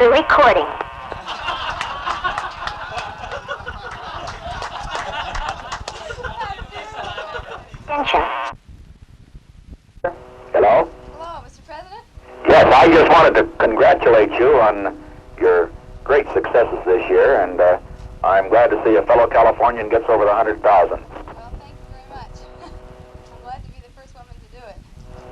a recording. Attention. Hello? Hello, Mr. President? Yes, I just wanted to congratulate you on your great successes this year, and I'm glad to see a fellow Californian gets over the 100,000. Well, thank you very much. I'm glad to be the first woman to do it.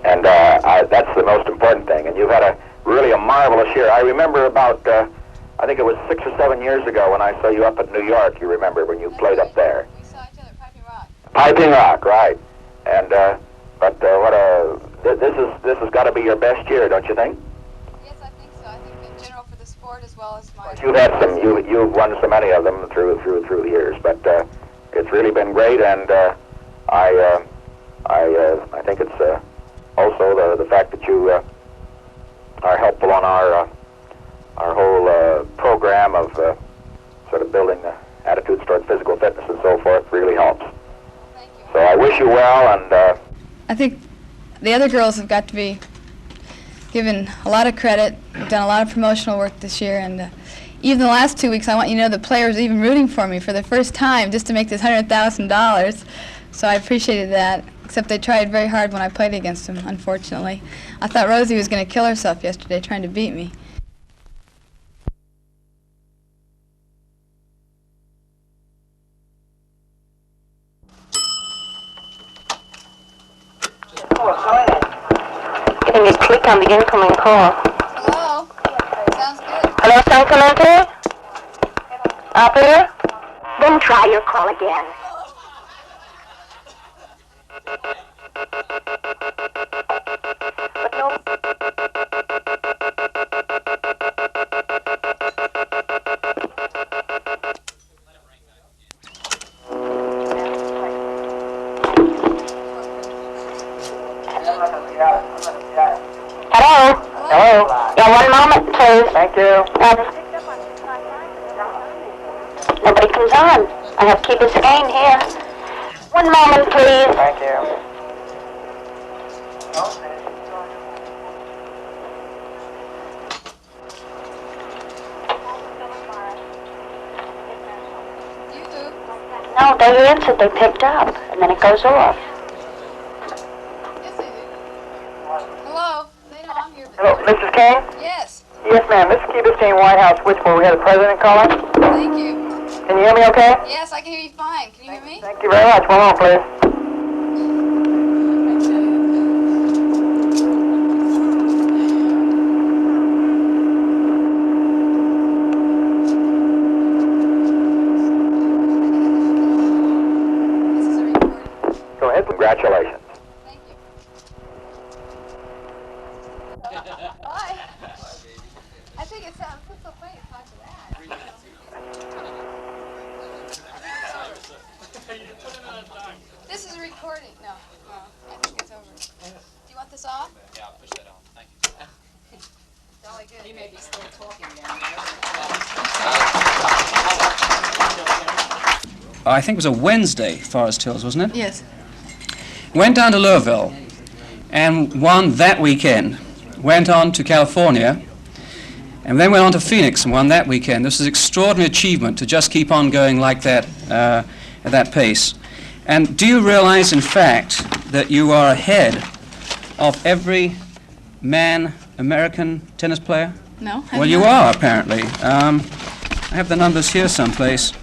And that's the most important thing. And you've had really a marvelous year. I remember about, I think it was 6 or 7 years ago when I saw you up at New York, you remember, when you played up there. We saw each other at Piping Rock. Piping Rock, right. And, this has got to be your best year, don't you think? Yes, I think so. I think in general for the sport as well as my... You've had some, you've won so many of them through the years, but it's really been great, and I think it's also the fact that you are helpful on our whole program of sort of building the attitudes toward physical fitness and so forth really helps. Thank you. So I wish you well, and I think the other girls have got to be given a lot of credit. We've done a lot of promotional work this year, and even the last 2 weeks, I want you to know the players are even rooting for me for the first time just to make this $100,000. So I appreciated that, except they tried very hard when I played against them, unfortunately. I thought Rosie was going to kill herself yesterday trying to beat me. Getting a click on the incoming call. Hello? Sounds good. Hello, San Clemente? Operator? Then try your call again. But no. Hello? hello. Yeah, one moment, please. Thank you. Nobody comes on. I have Key Biscayne here. One moment, please. Thank you. You do? No, they answered, they picked up, and then it goes off. Yes, they do. Hello? They know I'm here. But Hello, Mrs. King? Yes. Yes, ma'am. This is Key Biscayne, White House switchboard. We had the president calling. Thank you. Can you hear me okay? Yes, I can hear you fine. Can you hear me? Thank you very much. One moment, please. This is a recording. Go ahead. Congratulations. Thank you. Bye. I think it sounds so funny to talk to that. This is a recording. No, I think it's over. Do you want this off? Yeah, I'll push that on. Thank you. Jolly good. He may be still talking down I think it was a Wednesday, Forest Hills, wasn't it? Yes. Went down to Louisville and won that weekend. Went on to California and then went on to Phoenix and won that weekend. This is an extraordinary achievement to just keep on going like that at that pace. And do you realize, in fact, that you are ahead of every man American tennis player? No? Well, you are, apparently. I have the numbers here someplace.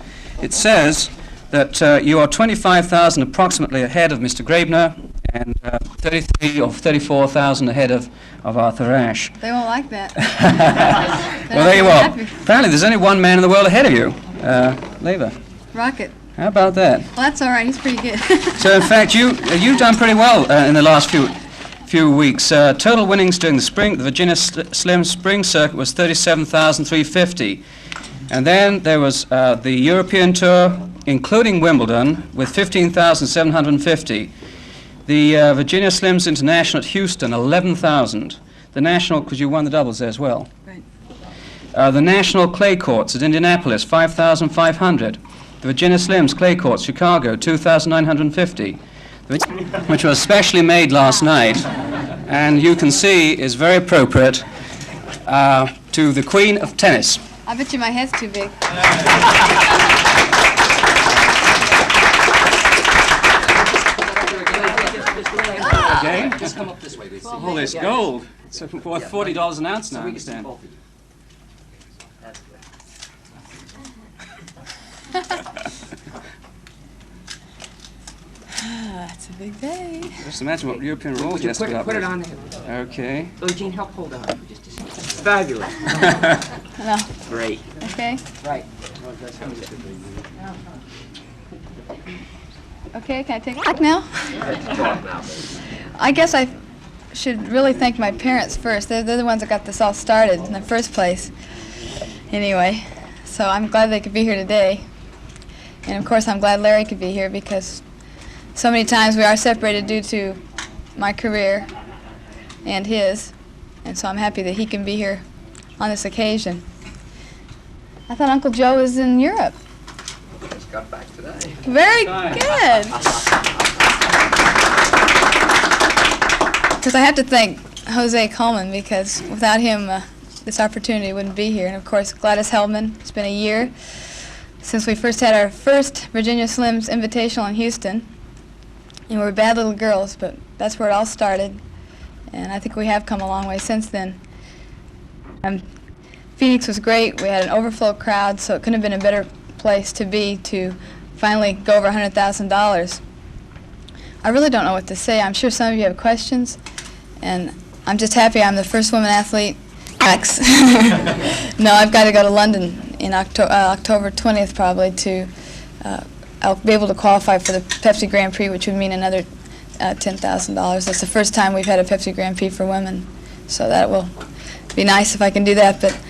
It says that you are 25,000 approximately ahead of Mr. Graebner and 33 or 34,000 ahead of Arthur Ashe. They won't like that. Well, there you are. Apparently, there's only one man in the world ahead of you, Lever. Rocket. How about that? Well, that's all right. He's pretty good. So, in fact, you've done pretty well in the last few weeks. Total winnings during the spring, the Virginia Slims Spring Circuit was 37,350. And then there was the European Tour, including Wimbledon, with 15,750. The Virginia Slims International at Houston, 11,000. The National, because you won the doubles there as well. Right. The National Clay Courts at Indianapolis, 5,500. The Virginia Slims Clay Courts, Chicago, 2,950. Which was specially made last night, and you can see is very appropriate to to the Queen of Tennis. I bet you my head's too big. Okay. Just come up this way, please. All this gold. It's worth $40 an ounce now, I understand. It's a big day. Just imagine what European rules you have to put up Put it with. on there. Okay. Billie Jean, help hold on for just a second. Fabulous. No. Great. Okay. Right. Okay, can I take it back now? I guess I should really thank my parents first. They're the ones that got this all started in the first place. Anyway, so I'm glad they could be here today. And of course I'm glad Larry could be here because so many times we are separated due to my career and his. And so I'm happy that he can be here on this occasion. I thought Uncle Joe was in Europe. Just got back today. Very good. Because I have to thank Jose Coleman because without him this opportunity wouldn't be here. And of course Gladys Heldman. It's been a year since we first had our first Virginia Slims Invitational in Houston. And we were bad little girls, but that's where it all started. And I think we have come a long way since then. Phoenix was great. We had an overflow crowd, so it couldn't have been a better place to be to finally go over $100,000. I really don't know what to say. I'm sure some of you have questions, and I'm just happy I'm the first woman athlete. No, I've got to go to London in October 20th probably to I'll be able to qualify for the Pepsi Grand Prix, which would mean another $10,000. That's the first time we've had a Pepsi Grand Prix for women, so that will be nice if I can do that. But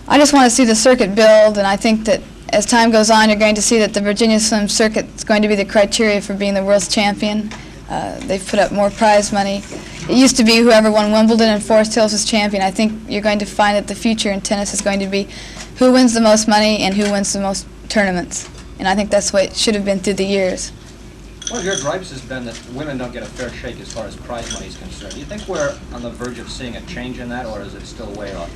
I just want to see the circuit build, and I think that as time goes on, you're going to see that the Virginia Slim circuit is going to be the criteria for being the world's champion. They've put up more prize money. It used to be whoever won Wimbledon and Forest Hills was champion. I think you're going to find that the future in tennis is going to be who wins the most money and who wins the most tournaments. And I think that's the way it should have been through the years. One of your gripes has been that women don't get a fair shake as far as prize money is concerned. Do you think we're on the verge of seeing a change in that, or is it still way off?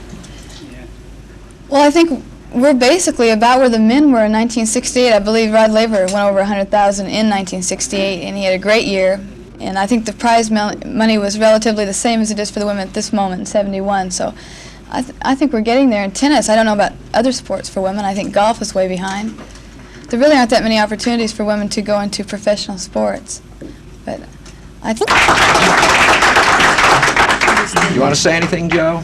Well, I think we're basically about where the men were in 1968. I believe Rod Laver went over 100,000 in 1968, and he had a great year. And I think the prize money was relatively the same as it is for the women at this moment in 71. So I think we're getting there in tennis. I don't know about other sports for women. I think golf is way behind. There really aren't that many opportunities for women to go into professional sports. But I think... You want to say anything, Joe?